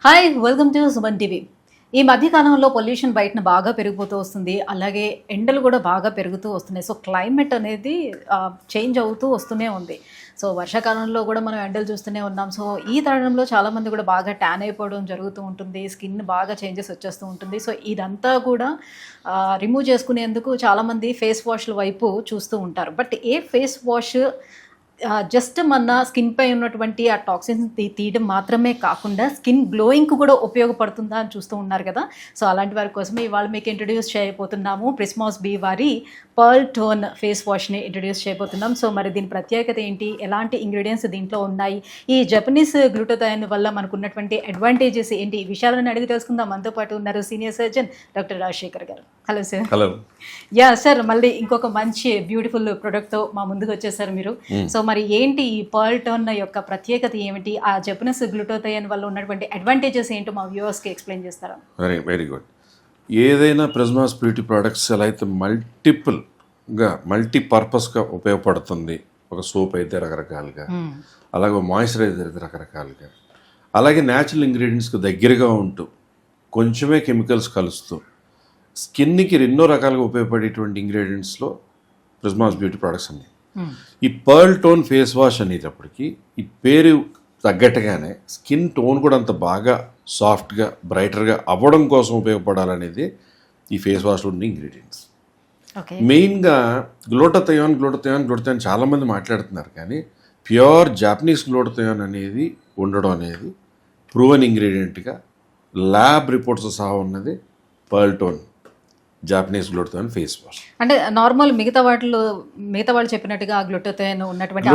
Hi welcome to Suman TV. ఈ మధ్య కాలంలో పొల్యూషన్ బయటన బాగా పెరిగిపోతూ వస్తుంది. అలాగే ఎండలు కూడా బాగా పెరుగుతూ వస్తున్నాయి. సో క్లైమేట్ అనేది చేంజ్ అవుతూ వస్తూనే ఉంది. సో వర్షాకాలంలో కూడా మనం ఎండలు చూస్తూనే ఉన్నాం. సో ఈ తరుణంలో చాలామంది కూడా బాగా ట్యాన్ అయిపోవడం జరుగుతూ ఉంటుంది. స్కిన్ బాగా చేంజెస్ వచ్చేస్తూ ఉంటుంది. సో ఇదంతా కూడా రిమూవ్ చేసుకునేందుకు చాలామంది ఫేస్ వాష్ల వైపు చూస్తూ ఉంటారు. But A face wash just మన స్కిన్ పై ఉన్నటువంటి ఆ టాక్సిన్స్ తీయడం మాత్రమే కాకుండా స్కిన్ గ్లోయింగ్కి కూడా ఉపయోగపడుతుందా అని చూస్తూ ఉన్నారు కదా. సో అలాంటి వారి కోసమే ఇవాళ మీకు ఇంట్రడ్యూస్ చేయబోతున్నాము. ప్రిస్మాస్ బీ వారి పర్ల్ టోన్ ఫేస్ వాష్ని ఇంట్రడ్యూస్ చేయబోతున్నాం. సో మరి దీని ప్రత్యేకత ఏంటి, ఎలాంటి ఇంగ్రీడియంట్స్ దీంట్లో ఉన్నాయి, ఈ జపనీస్ గ్లూటాథయోన్ వల్ల మనకు ఉన్నటువంటి అడ్వాంటేజెస్ ఏంటి, ఈ విషయాలను అడిగి తెలుసుకుందాం. మనతో పాటు ఉన్నారు సీనియర్ సర్జన్ డాక్టర్ రాజశేఖర్ గారు. Hello sir. Hello. Yeah sir, మళ్ళీ ఇంకొక మంచి బ్యూటిఫుల్ ప్రొడక్ట్తో మా ముందుకు వచ్చేసారు మీరు. సో మరి ఏంటి ఈ పర్ల్ టోన్ యొక్క ప్రత్యేకత ఏమిటి, ఆ జపనీస్ గ్లూటాథయోన్ వల్ల ఉన్నటువంటి అడ్వాంటేజెస్ ఏంటో మా వ్యూవర్స్కి ఎక్స్ప్లెయిన్ చేస్తారా? Very good. ఏదైనా ప్రిస్మాస్ బ్యూటీ ప్రోడక్ట్స్ ఎలా అయితే మల్టీపర్పస్గా ఉపయోగపడుతుంది. ఒక సోప్ అయితే రకరకాలుగా, అలాగే మాయిశ్చరైజర్ అయితే రకరకాలుగా, అలాగే న్యాచురల్ ఇంగ్రీడియంట్స్కి దగ్గరగా ఉంటూ కొంచెమే కెమికల్స్ కలుస్తూ స్కిన్కి ఎన్నో రకాలుగా ఉపయోగపడేటువంటి ఇంగ్రీడియంట్స్లో ప్రిస్మాస్ బ్యూటీ ప్రోడక్ట్స్ అన్నీ. ఈ పర్ల్ టోన్ ఫేస్ వాష్ అనేటప్పటికి ఈ పేరు తగ్గట్టుగానే స్కిన్ టోన్ కూడా అంత బాగా సాఫ్ట్గా బ్రైటర్గా అవ్వడం కోసం ఉపయోగపడాలనేది ఈ ఫేస్ వాష్లో ఉన్న ఇంగ్రీడియంట్స్. మెయిన్గా గ్లూటాథయోన్ చాలామంది మాట్లాడుతున్నారు, కానీ ప్యూర్ జాపనీస్ గ్లూటాథయోన్ అనేది ఉండడం అనేది ప్రూవెన్ ఇంగ్రీడియంట్గా ల్యాబ్ రిపోర్ట్స్ సహా ఉన్నది pearl tone Japanese glutathione face wash. అంటే నార్మల్ మిగతా వాళ్ళు చెప్పినట్టుగా గ్లూటాథయోన్ ఉన్నటువంటి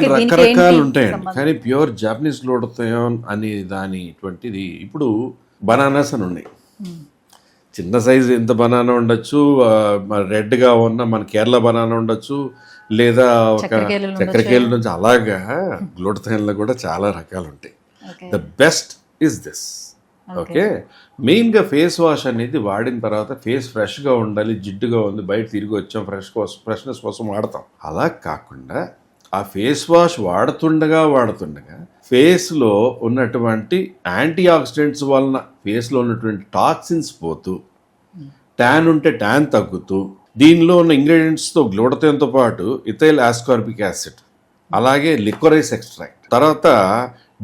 రకరకాలు ఉంటాయండి, కానీ ప్యూర్ జాపనీస్ గ్లూటాథయోన్ అనే దానిటువంటిది ఇప్పుడు బనానాస్ అని ఉన్నాయి. చిన్న సైజు ఎంత బనానా ఉండొచ్చు, రెడ్గా ఉన్న మన కేరళ బనానా ఉండొచ్చు, లేదా ఒక చక్కెరకేళ నుంచి, అలాగా గ్లూటాథయోన్లో కూడా చాలా రకాలు ఉంటాయి. The best is this. Okay, మెయిన్గా ఫేస్ వాష్ అనేది వాడిన తర్వాత ఫేస్ ఫ్రెష్గా ఉండాలి, జిడ్డుగా ఉంది, బయట తిరిగి వచ్చాం, ఫ్రెష్నెస్ కోసం వాడతాం. అలా కాకుండా ఆ ఫేస్ వాష్ వాడుతుండగా ఫేస్లో ఉన్నటువంటి యాంటీ ఆక్సిడెంట్స్ వలన ఫేస్లో ఉన్నటువంటి టాక్సిన్స్ పోతూ, ట్యాన్ ఉంటే ట్యాన్ తగ్గుతూ, దీనిలో ఉన్న ఇంగ్రీడియంట్స్తో గ్లూటాథయోన్తో పాటు ఇథైల్ ఆస్కార్బిక్ యాసిడ్, అలాగే లిక్వరైస్ ఎక్స్ట్రాక్ట్, తర్వాత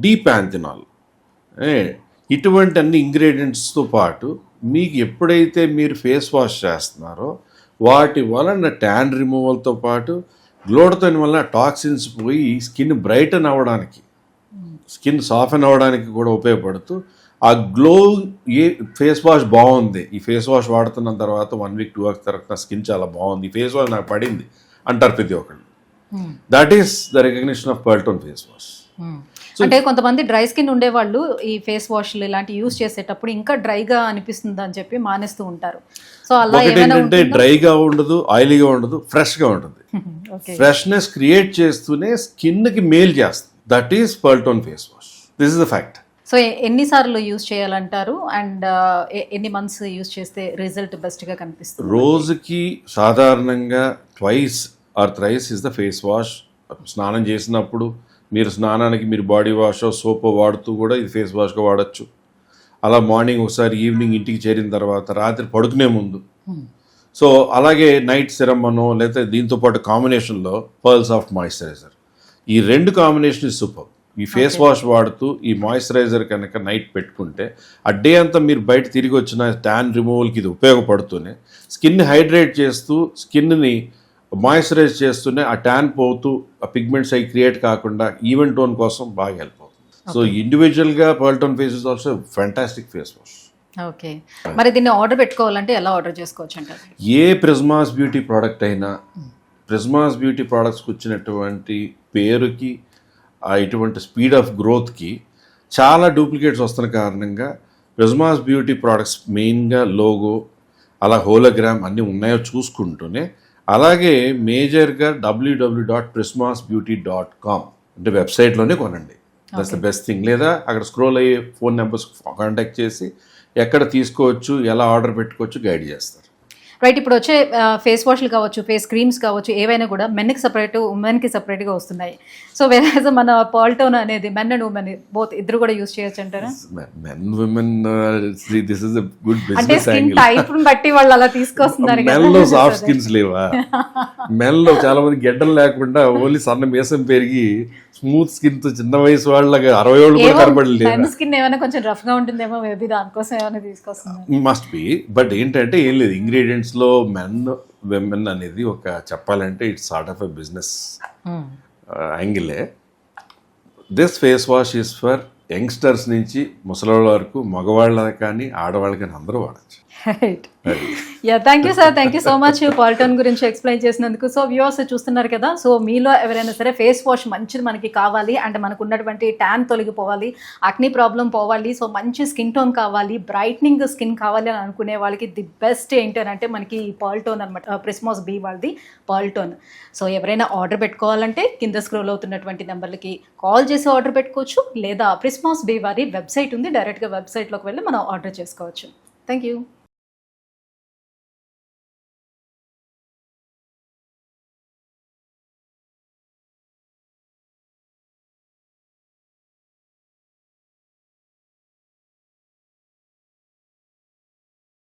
డీపాంథినాల్, ఇటువంటి అన్ని ఇంగ్రీడియంట్స్తో పాటు మీకు ఎప్పుడైతే మీరు ఫేస్ వాష్ చేస్తున్నారో వాటి వలన ట్యాన్ రిమూవల్తో పాటు గ్లూటాథయోన్ వలన టాక్సిన్స్ పోయి స్కిన్ బ్రైటన్ అవ్వడానికి, స్కిన్ సాఫెన్ అవ్వడానికి కూడా ఉపయోగపడుతూ ఆ గ్లో, ఏ ఫేస్ వాష్ బాగుంది, ఈ ఫేస్ వాష్ వాడుతున్న తర్వాత 1 వీక్ 2 వీక్స్ తర్వాత స్కిన్ చాలా బాగుంది, ఈ ఫేస్ వాష్ నాకు పడింది అంటారు ప్రతి ఒక్కళ్ళు. That is the recognition of pearl tone face wash. అంటే కొంతమంది డ్రై స్కిన్ ఉండేవాళ్ళు ఈ ఫేస్ వాష్లు ఇలాంటి యూజ్ చేసేటప్పుడు ఇంకా డ్రైగా అనిపిస్తుంది అని చెప్పి మానేస్తూ ఉంటారు. సో అలా ఏంటంటే డ్రైగా ఉండదు, ఆయిలీగా ఉండదు, ఫ్రెష్గా ఉంటుంది. ఫ్రెష్నెస్ క్రియేట్ చేస్తూనే స్కిన్కి మేల్ చేస్తుంది. That is pearl tone face wash. This is the fact. So ఎన్నిసార్లు యూజ్ చేయాలంటారు, అండ్ ఎన్ని మంత్స్ యూజ్ చేస్తే రిజల్ట్ బెస్ట్గా కనిపిస్తుంది? రోజుకి సాధారణంగా 2 or 3 is the face wash. స్నానం చేసినప్పుడు మీరు స్నానానికి మీరు బాడీ వాష్ సోప్ వాడుతూ కూడా ఇది ఫేస్ వాష్గా వాడచ్చు. అలా మార్నింగ్ ఒకసారి, ఈవినింగ్ ఇంటికి చేరిన తర్వాత, రాత్రి పడుకునే ముందు. సో అలాగే నైట్ సిరమ్ అనో లేకపోతే దీంతో పాటు కాంబినేషన్లో పర్ల్ సాఫ్ట్ మాయిశ్చరైజర్, ఈ 2 కాంబినేషన్ సూపర్. ఈ ఫేస్ వాష్ వాడుతూ ఈ మాయిశ్చరైజర్ కనుక నైట్ పెట్టుకుంటే ఆ డే అంతా మీరు బయట తిరిగి వచ్చిన ట్యాన్ రిమూవల్కి ఇది ఉపయోగపడుతూనే స్కిన్ హైడ్రేట్ చేస్తూ, స్కిన్ని మాయిశ్చరైజ్ చేస్తూనే ఆ ట్యాన్ పోతూ ఆ పిగ్మెంట్స్ అవి క్రియేట్ కాకుండా ఈవెన్ టోన్ కోసం బాగా హెల్ప్ అవుతుంది. సో ఇండివిజువల్గా pearl tone face is also fantastic face wash. Okay, మరి దీన్ని ఆర్డర్ పెట్టుకోవాలంటే ఎలా ఆర్డర్ చేసుకోవచ్చు అంటారు? ఏ ప్రిస్మాస్ బ్యూటీ ప్రోడక్ట్ అయినా, ప్రిస్మాస్ బ్యూటీ ప్రోడక్ట్స్కి వచ్చినటువంటి పేరుకి, ఇటువంటి స్పీడ్ ఆఫ్ గ్రోత్కి చాలా డూప్లికేట్స్ వస్తున్న కారణంగా ప్రిస్మాస్ బ్యూటీ ప్రోడక్ట్స్ మెయిన్గా లోగో, అలా హోలోగ్రామ్ అన్నీ ఉన్నాయో చూసుకుంటూనే, అలాగే మేజర్గా www.prismasbeauty.com అంటే వెబ్సైట్లోనే కొనండి. That's the best thing. లేదా అక్కడ స్క్రోల్ అయ్యే ఫోన్ నెంబర్స్ కాంటాక్ట్ చేసి ఎక్కడ తీసుకోవచ్చు, ఎలా ఆర్డర్ పెట్టుకోవచ్చు గైడ్ చేస్తారు. రైట్, ఇప్పుడు వచ్చే ఫేస్ వాష్లు కావచ్చు, ఫేస్ క్రీమ్స్ కావచ్చు, ఏవైనా కూడా మెన్కి సపరేట్, ఉమెన్కి సపరేట్గా వస్తున్నాయి. సో వేరే మన పాల్టోన్ అనేది మెన్ అండ్ ఉమెన్ బోత్ ఇద్దరు కూడా యూస్ చేయొచ్చు అంటారా? Men women this is a good అంటే బిజినెస్ స్కిన్ యాంగిల్. టైప్ బట్టి వాళ్ళు అలా తీసుకొస్తున్నారు కదా. మెన్లో సాఫ్ట్ స్కిన్స్ లేవా? మెన్లో చాలా మంది గెడ్డలు లేకుండా ఓన్లీ సన్న మీసం పెరిగి స్మూత్ స్కిన్ తో చిన్న వయసు వాళ్ళగా 60 ఏళ్ళు కూడా కనబడలేదు. మెన్ స్కిన్ ఏమైనా కొంచెం రఫ్ గా ఉంటుందేమో, మేబీ దానికోసం ఏమైనా తీసుకొస్తున్నారు. Must be. బట్ ఏంటంటే ఏం లేదు, ఇంగ్రీడియంట్స్ లో మెన్ విమెన్ అనేది ఒక చెప్పాలంటే it's sort of a business యాంగిలే. This face wash is for youngsters నుంచి ముసలివాళ్ళ వరకు, మగవాళ్ళ కానీ ఆడవాళ్ళ కానీ అందరూ వాడచ్చు. Right, yeah, thank you sir, thank you so much పాల్టోన్ గురించి ఎక్స్ప్లెయిన్ చేసినందుకు. సో వ్యూవర్స్ చూస్తున్నారు కదా, సో మీలో ఎవరైనా సరే ఫేస్ వాష్ మంచిది మనకి కావాలి అంటే, మనకు ఉన్నటువంటి ట్యాన్ తొలగిపోవాలి, అక్ని ప్రాబ్లం పోవాలి, సో మంచి స్కిన్ టోన్ కావాలి, బ్రైట్నింగ్ స్కిన్ కావాలి అని అనుకునే వాళ్ళకి ది బెస్ట్ ఏంటి అని అంటే మనకి పాల్టోన్ అనమాట, ప్రిస్మాస్ బీ వాళ్ళది పాల్టోన్. సో ఎవరైనా ఆర్డర్ పెట్టుకోవాలంటే కింద స్క్రోల్ అవుతున్నటువంటి నెంబర్లకి కాల్ చేసి ఆర్డర్ పెట్టుకోవచ్చు, లేదా ప్రిస్మాస్ బీ వారి వెబ్సైట్ ఉంది, డైరెక్ట్గా వెబ్సైట్లోకి వెళ్ళి మనం ఆర్డర్ చేసుకోవచ్చు. Thank you.